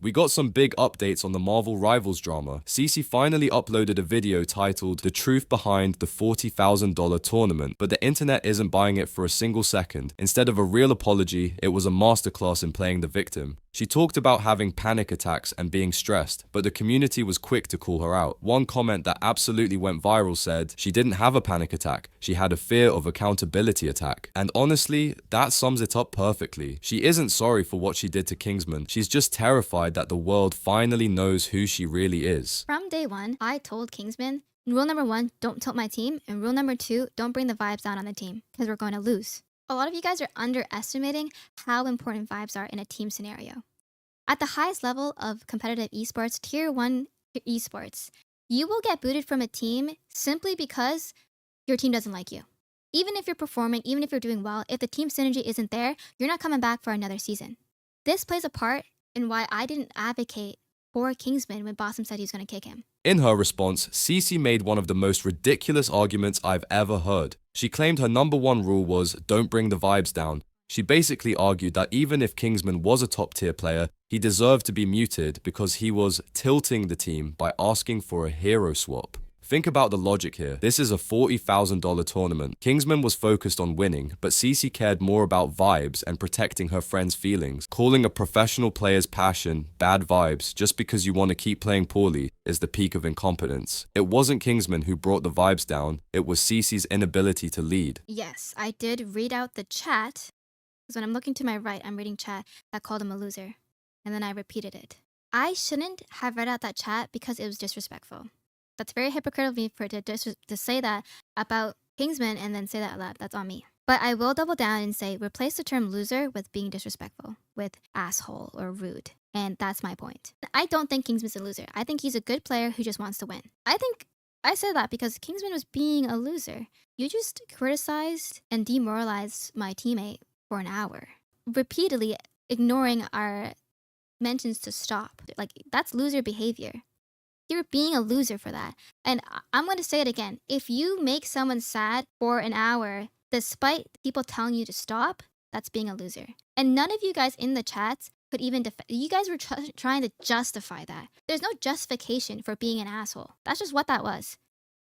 We got some big updates on the Marvel Rivals drama. Cece finally uploaded a video titled "The Truth Behind the $40,000 Tournament," but the internet isn't buying it for a single second. Instead of a real apology, it was a masterclass in playing the victim. She talked about having panic attacks and being stressed, but the community was quick to call her out. One comment that absolutely went viral said she didn't have a panic attack, she had a fear of accountability attack. And honestly, that sums it up perfectly. She isn't sorry for what she did to Kingsman, she's just terrified that the world finally knows who she really is. From day one, I told Kingsman, rule number 1, don't tilt my team, and rule number 2, don't bring the vibes down on the team, because we're going to lose. A lot of you guys are underestimating how important vibes are in a team scenario. At the highest level of competitive esports, tier 1 esports, you will get booted from a team simply because your team doesn't like you. Even if you're performing, even if you're doing well, if the team synergy isn't there, you're not coming back for another season. This plays a part in why I didn't advocate for Kingsman when Basim said he was going to kick him. In her response, Cece made one of the most ridiculous arguments I've ever heard. She claimed her number 1 rule was, don't bring the vibes down. She basically argued that even if Kingsman was a top tier player, he deserved to be muted because he was tilting the team by asking for a hero swap. Think about the logic here. This is a $40,000 tournament. Kingsman was focused on winning, but Cece cared more about vibes and protecting her friends' feelings. Calling a professional player's passion bad vibes just because you want to keep playing poorly is the peak of incompetence. It wasn't Kingsman who brought the vibes down, it was Cece's inability to lead. Yes, I did read out the chat, because when I'm looking to my right, I'm reading chat that called him a loser, and then I repeated it. I shouldn't have read out that chat because it was disrespectful. That's very hypocritical of me to say that about Kingsman and then say that aloud. That's on me. But I will double down and say replace the term loser with being disrespectful, with asshole or rude. And that's my point. I don't think Kingsman's a loser. I think he's a good player who just wants to win. I think I said that because Kingsman was being a loser. You just criticized and demoralized my teammate for an hour, repeatedly ignoring our mentions to stop. Like, that's loser behavior. You're being a loser for that. And I'm going to say it again. If you make someone sad for an hour, despite people telling you to stop, that's being a loser. And none of you guys in the chats could even you guys were trying to justify that. There's no justification for being an asshole. That's just what that was.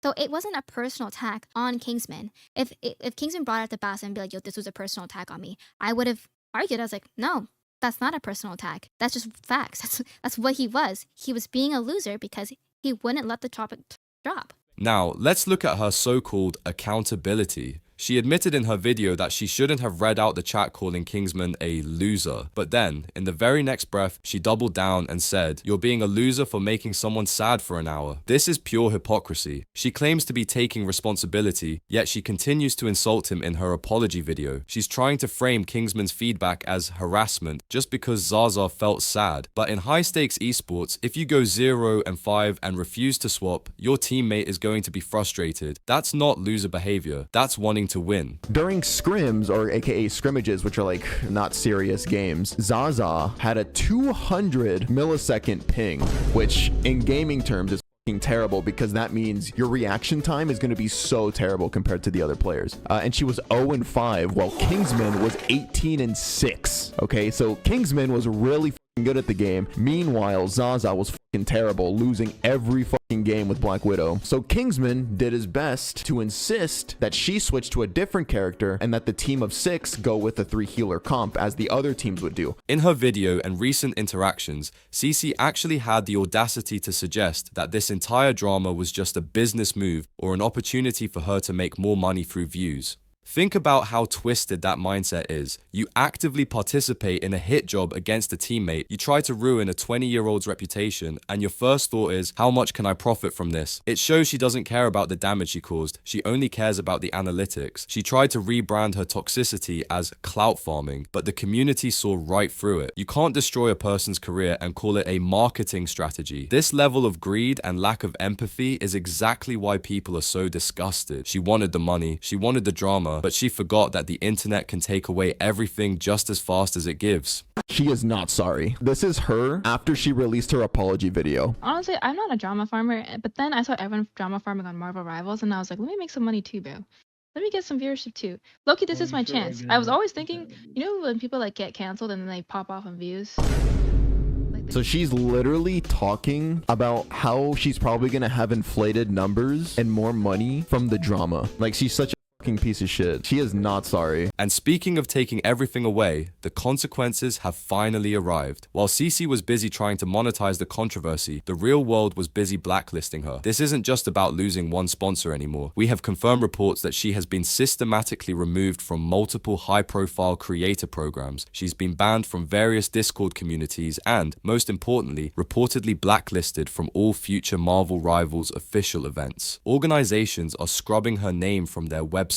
So it wasn't a personal attack on Kingsman. If Kingsman brought it up to Basim and be like, yo, this was a personal attack on me, I would have argued. I was like, no. That's not a personal attack. That's just facts. That's what he was. He was being a loser because he wouldn't let the topic drop. Now, let's look at her so-called accountability. She admitted in her video that she shouldn't have read out the chat calling Kingsman a loser. But then, in the very next breath, she doubled down and said, "You're being a loser for making someone sad for an hour." This is pure hypocrisy. She claims to be taking responsibility, yet she continues to insult him in her apology video. She's trying to frame Kingsman's feedback as harassment just because Zaza felt sad. But in high-stakes esports, if you go 0-5 and refuse to swap, your teammate is going to be frustrated. That's not loser behavior. That's wanting to win. During scrims, or aka scrimmages, which are like not serious games, Zaza had a 200 millisecond ping, which in gaming terms is terrible because that means your reaction time is going to be so terrible compared to the other players. And she was 0-5 while Kingsman was 18-6. Okay, so Kingsman was really good at the game. Meanwhile, Zaza was fucking terrible, losing every fucking game with Black Widow. So Kingsman did his best to insist that she switch to a different character and that the team of 6 go with the 3 healer comp as the other teams would do. In her video and recent interactions, Cece actually had the audacity to suggest that this entire drama was just a business move or an opportunity for her to make more money through views. Think about how twisted that mindset is. You actively participate in a hit job against a teammate, you try to ruin a 20-year-old's reputation, and your first thought is, how much can I profit from this? It shows she doesn't care about the damage she caused, she only cares about the analytics. She tried to rebrand her toxicity as clout farming, but the community saw right through it. You can't destroy a person's career and call it a marketing strategy. This level of greed and lack of empathy is exactly why people are so disgusted. She wanted the money, she wanted the drama, but she forgot that the internet can take away everything just as fast as it gives. She is not sorry. This is her after she released her apology video. Honestly, I'm not a drama farmer, but then I saw everyone drama farming on Marvel Rivals, and I was like, let me make some money too, bro. Let me get some viewership too. Loki, this is my chance. I was always thinking, you know when people like get canceled and then they pop off on views? Like So she's literally talking about how she's probably gonna have inflated numbers and more money from the drama. Like, she's such a fucking piece of shit. She is not sorry. And speaking of taking everything away, the consequences have finally arrived. While Cece was busy trying to monetize the controversy, the real world was busy blacklisting her. This isn't just about losing one sponsor anymore. We have confirmed reports that she has been systematically removed from multiple high-profile creator programs. She's been banned from various Discord communities and, most importantly, reportedly blacklisted from all future Marvel Rivals official events. Organizations are scrubbing her name from their websites.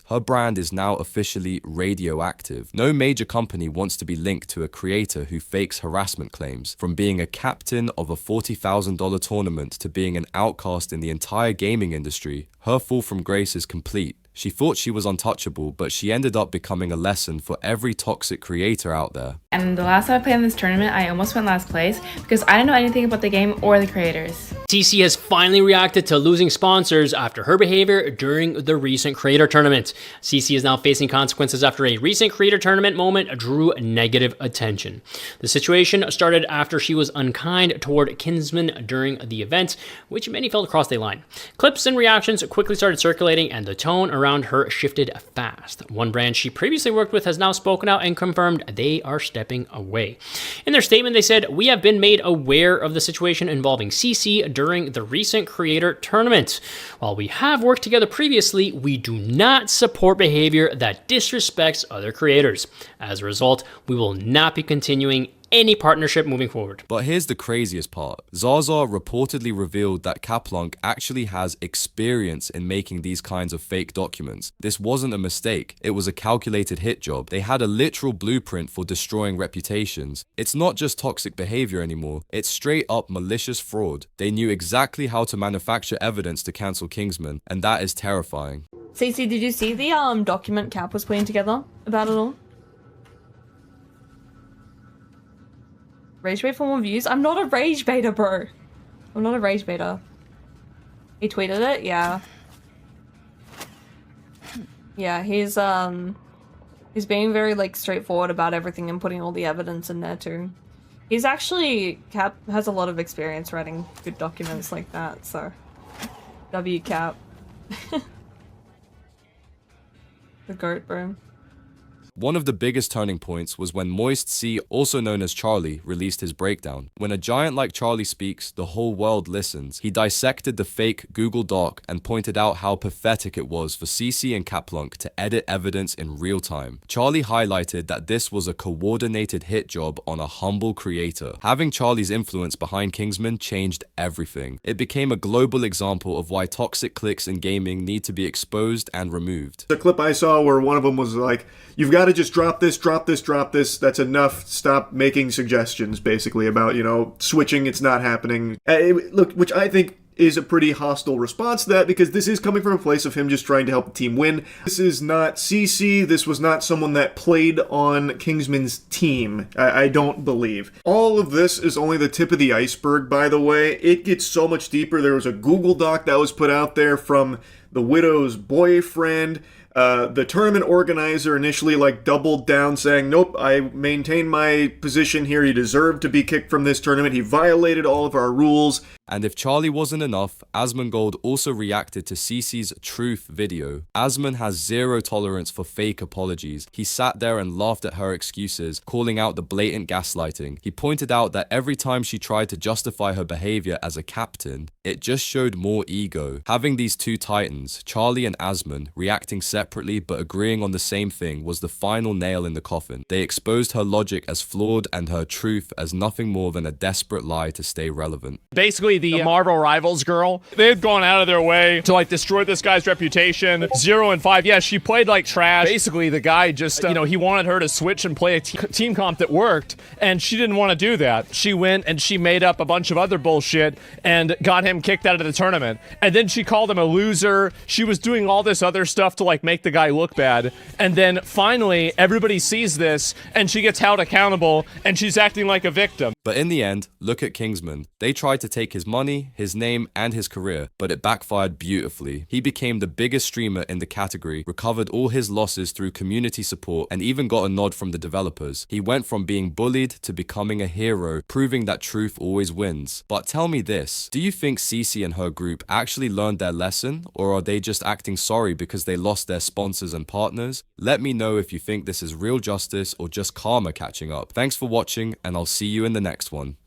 Her brand is now officially radioactive. No major company wants to be linked to a creator who fakes harassment claims. From being a captain of a $40,000 tournament to being an outcast in the entire gaming industry, her fall from grace is complete. She thought she was untouchable, but she ended up becoming a lesson for every toxic creator out there. And the last time I played in this tournament, I almost went last place because I didn't know anything about the game or the creators. Cece has finally reacted to losing sponsors after her behavior during the recent creator tournament. Cece is now facing consequences after a recent creator tournament moment drew negative attention. The situation started after she was unkind toward Kingsman during the event, which many felt crossed a line. Clips and reactions quickly started circulating, and the tone around her shifted fast. One brand she previously worked with has now spoken out and confirmed they are stepping away. In their statement, they said, "We have been made aware of the situation involving Cece during the recent creator tournament. While we have worked together previously, we do not support behavior that disrespects other creators. As a result, we will not be continuing any partnership moving forward." But here's the craziest part. Zaza reportedly revealed that Kaplunk actually has experience in making these kinds of fake documents. This wasn't a mistake. It was a calculated hit job. They had a literal blueprint for destroying reputations. It's not just toxic behavior anymore. It's straight up malicious fraud. They knew exactly how to manufacture evidence to cancel Kingsman, and that is terrifying. Cece, did you see the document Cap was putting together about it all? Rage bait for more views? I'm not a rage baiter, bro. I'm not a rage baiter. He tweeted it? Yeah. Yeah, he's being very, like, straightforward about everything and putting all the evidence in there, too. He's actually, Cap has a lot of experience writing good documents like that, so. W Cap. The goat, bro. One of the biggest turning points was when Moist C, also known as Charlie, released his breakdown. When a giant like Charlie speaks, the whole world listens. He dissected the fake Google Doc and pointed out how pathetic it was for Cece and Kaplunk to edit evidence in real time. Charlie highlighted that this was a coordinated hit job on a humble creator. Having Charlie's influence behind Kingsman changed everything. It became a global example of why toxic cliques in gaming need to be exposed and removed. The clip I saw where one of them was like, "You've got to just drop this, drop this, drop this. That's enough. Stop making suggestions," basically, about, you know, switching. It's not happening. Look, which I think is a pretty hostile response to that, because this is coming from a place of him just trying to help the team win. This is not Cece. This was not someone that played on Kingsman's team. I don't believe. All of this is only the tip of the iceberg, by the way. It gets so much deeper. There was a Google Doc that was put out there from the widow's boyfriend. The tournament organizer initially doubled down, saying, "Nope, I maintain my position here. He deserved to be kicked from this tournament. He violated all of our rules." And if Charlie wasn't enough, Asmongold also reacted to Cece's truth video. Asmon has zero tolerance for fake apologies. He sat there and laughed at her excuses, calling out the blatant gaslighting. He pointed out that every time she tried to justify her behavior as a captain, it just showed more ego. Having these two titans, Charlie and Asmon, reacting separately but agreeing on the same thing was the final nail in the coffin. They exposed her logic as flawed and her truth as nothing more than a desperate lie to stay relevant. Basically, the Marvel Rivals girl, they had gone out of their way to destroy this guy's reputation. 0 and 5. Yeah, she played like trash. Basically, the guy just, he wanted her to switch and play a team comp that worked, and she didn't want to do that. She went and she made up a bunch of other bullshit and got him kicked out of the tournament. And then she called him a loser. She was doing all this other stuff to make the guy look bad. And then finally, everybody sees this and she gets held accountable and she's acting like a victim. But in the end, look at Kingsman. They tried to take his money, his name, and his career, but it backfired beautifully. He became the biggest streamer in the category, recovered all his losses through community support, and even got a nod from the developers. He went from being bullied to becoming a hero, proving that truth always wins. But tell me this, do you think Cece and her group actually learned their lesson, or are they just acting sorry because they lost their sponsors and partners? Let me know if you think this is real justice or just karma catching up. Thanks for watching, and I'll see you in the next one.